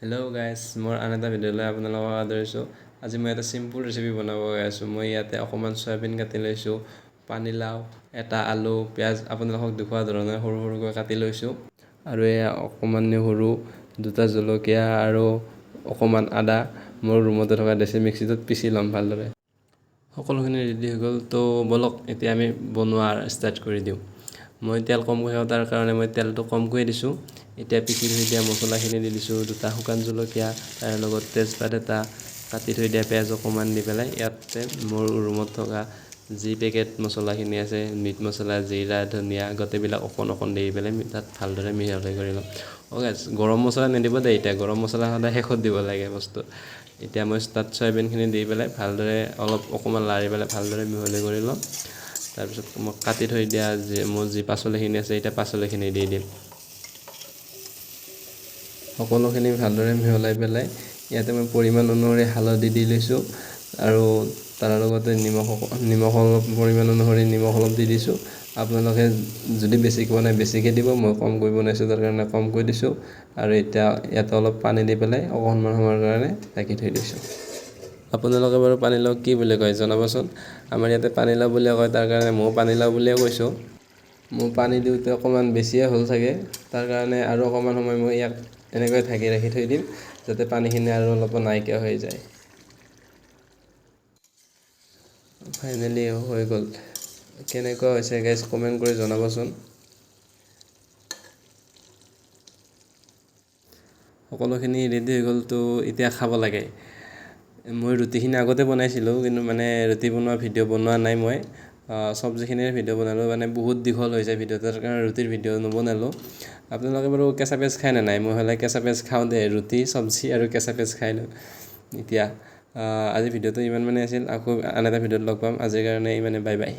Hello' guys, মোৰ আন এটা ভিডিঅ'লৈ আপোনালোকক আদৰিছোঁ। আজি মই এটা চিম্পুল ৰেচিপি বনাব গৈ আছোঁ। মই ইয়াতে অকণমান চয়াবিন কাটি লৈছোঁ, পানীলাও, এটা আলু, পিঁয়াজ আপোনালোকক দেখুওৱা ধৰণে সৰু সৰুকৈ কাটি লৈছোঁ। আৰু এয়া অকণমান সৰু দুটা জলকীয়া আৰু অকণমান আদা মোৰ ৰুমতে থকা দেশী মিক্সিটোত পিচি ল'ম ভালদৰে। সকলোখিনি ৰেডি হৈ গ'ল, তো ব'লক এতিয়া আমি বনোৱা ষ্টাৰ্ট কৰি দিওঁ। মই তেল কমকৈ খাওঁ, তাৰ কাৰণে মই তেলটো কমকৈ দিছোঁ। এতিয়া পিচি থৈ দিয়া মছলাখিনি দি দিছোঁ, দুটা শুকান জলকীয়া, তাৰ লগত তেজপাত এটা, কাটি থৈ দিয়া পিঁয়াজ অকণমান দি পেলাই ইয়াতে মোৰ ৰুমত থকা যি পেকেট মছলাখিনি আছে, মিট মছলা, জিৰা, ধনিয়া গোটেইবিলাক অকণ দি পেলাই তাত ভালদৰে মিহলি কৰি ল'ম। গাইজ, গৰম মছলা নিদিব দেই, এতিয়া গৰম মছলা সদায় শেষত দিব লাগে বস্তু। এতিয়া মই তাত চয়াবিনখিনি দি পেলাই ভালদৰে অকণমান লাৰি পেলাই ভালদৰে মিহলি কৰি ল'ম। তাৰপিছত মই কাটি থৈ দিয়া মোৰ যি পাচলিখিনি আছে, এতিয়া পাচলিখিনি দি দিম। সকলোখিনি ভালদৰে মিহলাই পেলাই ইয়াতে মই পৰিমাণ অনুসৰি হালধি দি লৈছোঁ আৰু তাৰ লগতে নিমখ অলপ পৰিমাণ অনুসৰি নিমখ অলপ দি দিছোঁ। আপোনালোকে যদি বেছিকৈ বনায় বেছিকৈ দিব, মই কমকৈ বনাইছোঁ তাৰ কাৰণে কমকৈ দিছোঁ। আৰু এতিয়া ইয়াতে অলপ পানী দি পেলাই অকণমান সময়ৰ কাৰণে ঢাকি থৈ দিছোঁ। আপোনালোকে বাৰু পানীলাও কি বুলি কয় জনাবচোন। আমাৰ ইয়াতে পানীলাও বুলিয়ে কয়, তাৰ কাৰণে ময়ো পানীলাও বুলিয়ে কৈছোঁ। মোৰ পানী দিওঁতে অকণমান বেছিয়ে হ'ল চাগে, তাৰ কাৰণে আৰু অকণমান সময় মই ইয়াক এনেকৈ ঢাকি ৰাখি থৈ দিম, যাতে পানীখিনি আৰু অলপ নাইকিয়া হৈ যায়। ফাইনেলি হৈ গ'ল। কেনেকুৱা হৈছে গাইজ কমেণ্ট কৰি জনাবচোন। সকলোখিনি ৰেডি হৈ গ'ল, তো এতিয়া খাব লাগে। মই ৰুটিখিনি আগতে বনাইছিলোঁ, কিন্তু মানে ৰুটি বনোৱা ভিডিঅ' বনোৱা নাই মই। চব্জিখিনিৰ ভিডিঅ' বনালোঁ, মানে বহুত দীঘল হৈ যায় ভিডিঅ'টো, তাৰ কাৰণে ৰুটিৰ ভিডিঅ' নবনালোঁ। আপোনালোকে বাৰু কেঁচা পিঁয়াজ খায় নে নাই? মই হ'লে কেঁচা পিঁয়াজ খাওঁ দেই, ৰুটি চব্জি আৰু কেঁচা পিঁয়াজ খাই লওঁ। এতিয়া আজি ভিডিঅ'টো ইমান মানে আছিল, আকৌ আন এটা ভিডিঅ'ত লগ পাম। আজিৰ কাৰণে ইমানে, বাই বাই।